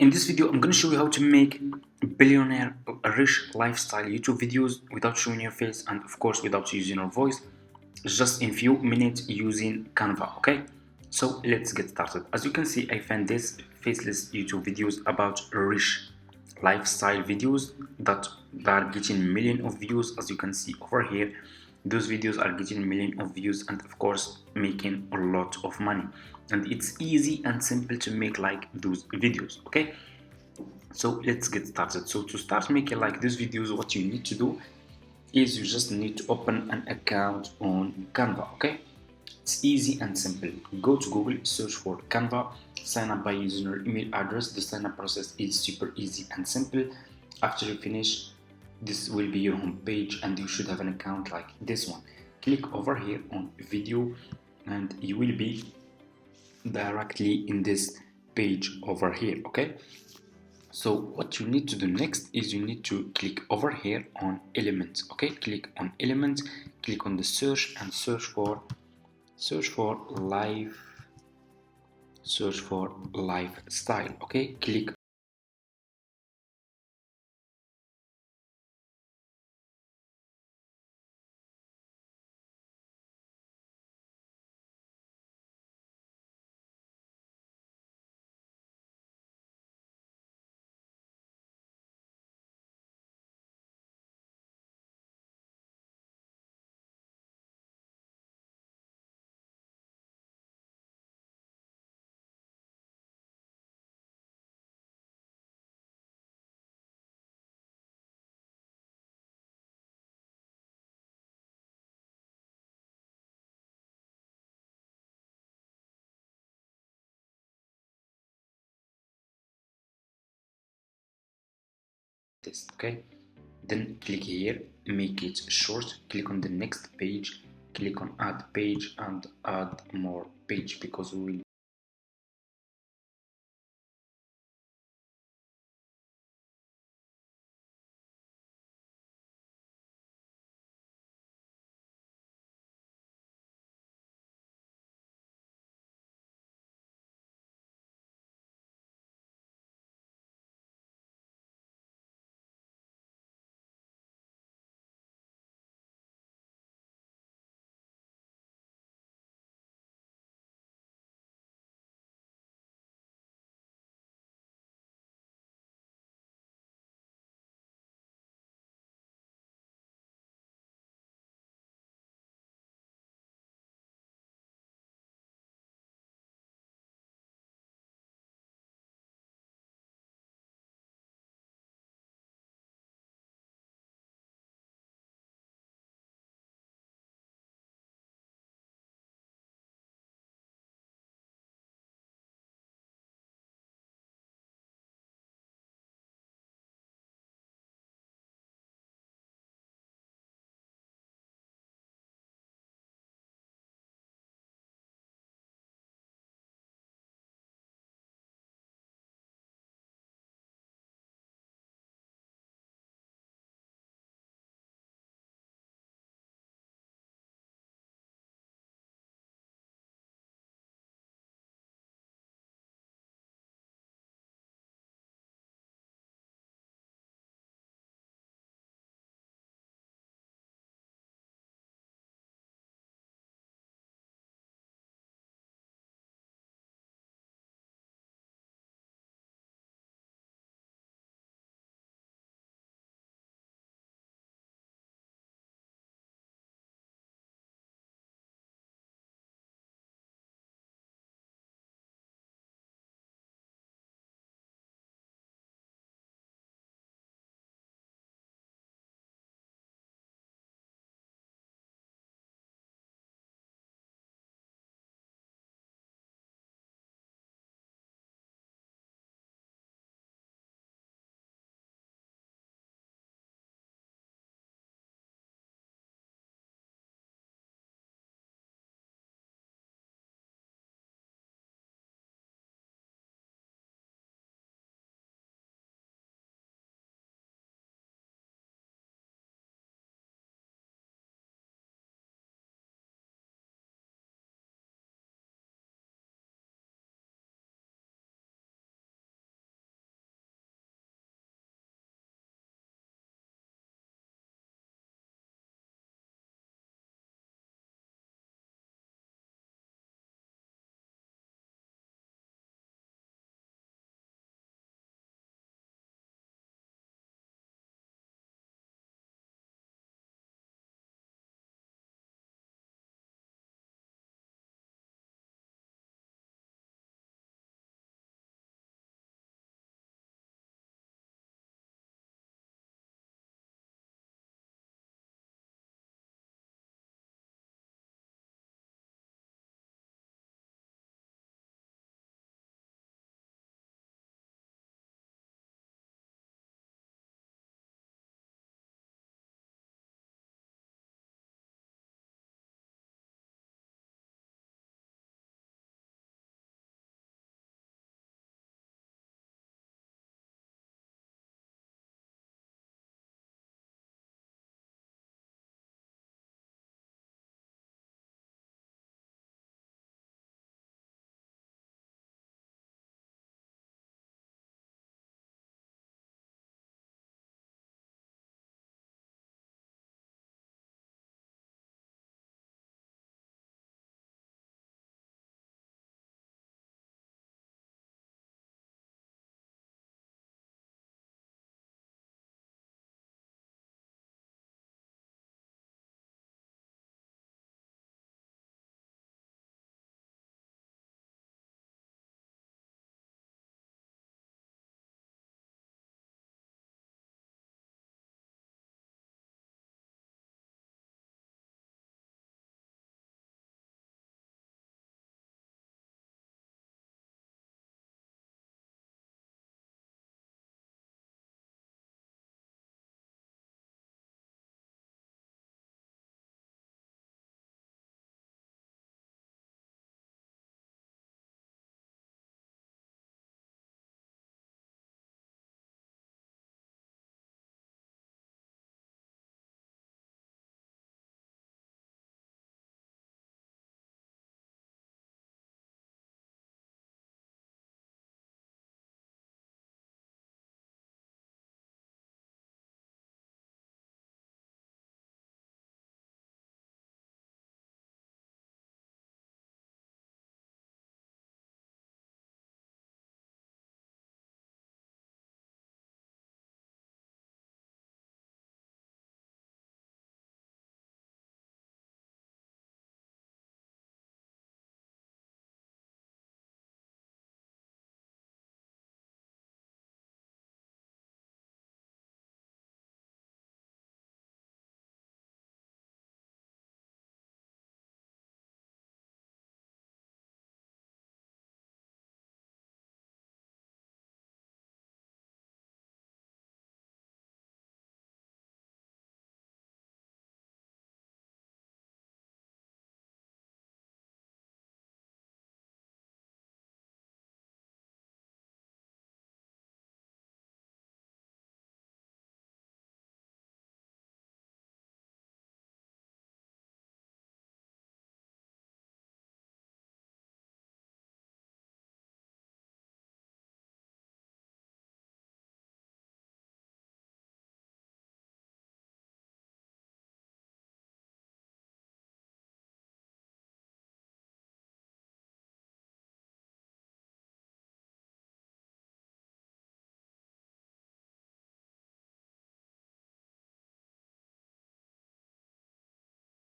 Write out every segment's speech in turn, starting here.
In this video, I'm going to show you how to make billionaire rich lifestyle YouTube videos without showing your face and of course without using your voice, just in few minutes using Canva. Okay, so let's get started. As you can see, I found this faceless YouTube videos about rich lifestyle videos that are getting millions of views. As you can see over here, those videos are getting millions of views and of course making a lot of money, and it's easy and simple to make like those videos. Okay, so let's get started. So to start making like these videos, what you need to do is you just need to open an account on Canva. Okay, it's easy and simple. Go to Google, search for Canva, sign up by using your email address. The sign up process is super easy and simple. After you finish, this will be your home page and you should have an account like this one. Click over here on video and you will be directly in this page over here. Okay, so what you need to do next is you need to click over here on elements. Okay, click on elements, click on the search and search for lifestyle. Okay, click this. Okay, then click here, make it short, click on the next page, click on add page and add more page because we will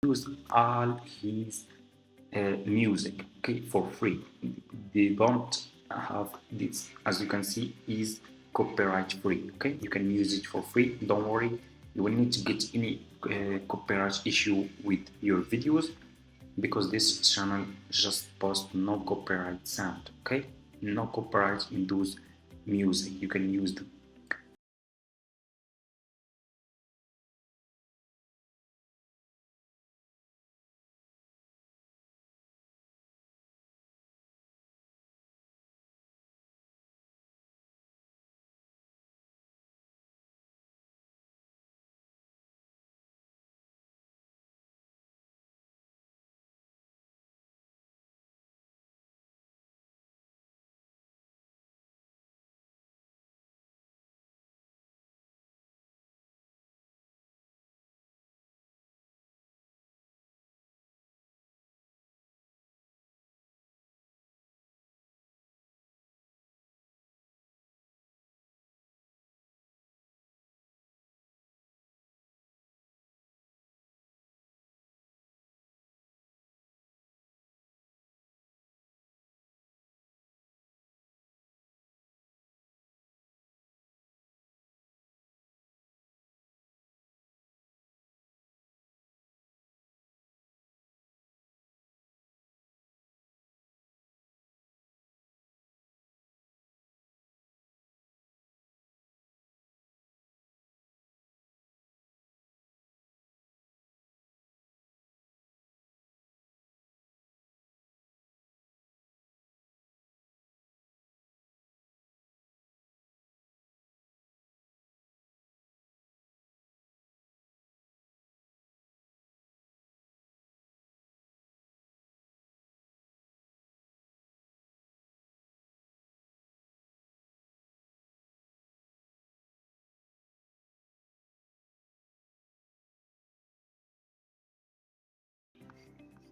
use all his music, okay, for free. They don't have this, as you can see, is copyright free. Okay, you can use it for free, don't worry. You will need to get any copyright issue with your videos, because this channel just post no copyright sound. Okay, no copyright in those music, you can use them.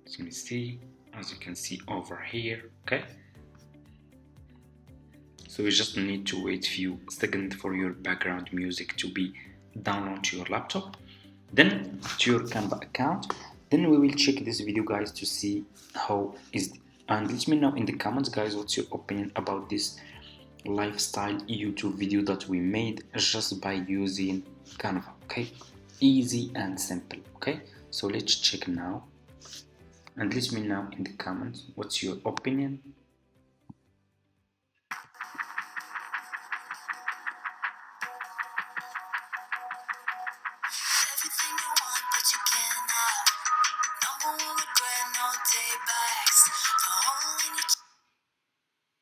So let me see, as you can see over here. Okay, so you just need to wait few seconds for your background music to be downloaded to your laptop, then to your Canva account. Then we will check this video, guys, to see how is, and let me know in the comments, guys, what's your opinion about this lifestyle YouTube video that we made just by using Canva. Okay, easy and simple. Okay, so let's check now, and let me know in the comments what's your opinion. Everything you want, but you can't have. Number one regret, no take backs. The hole in your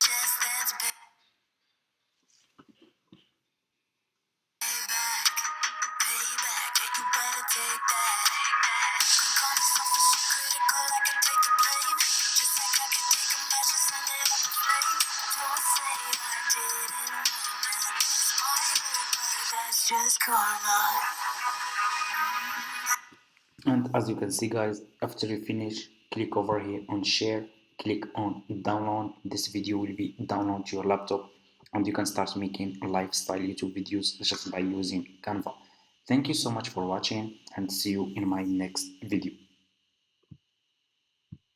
chest, that's payback. Payback, yeah, you better take that. Call me selfish and critical, I can take the blame. Just like I can take a match and send it up a flame. Don't say I didn't know that was my fault, but that's just karma. And as you can see, guys, after you finish, click over here on share, click on download. This video will be download to your laptop, and you can start making lifestyle YouTube videos just by using Canva. Thank you so much for watching, and see you in my next video.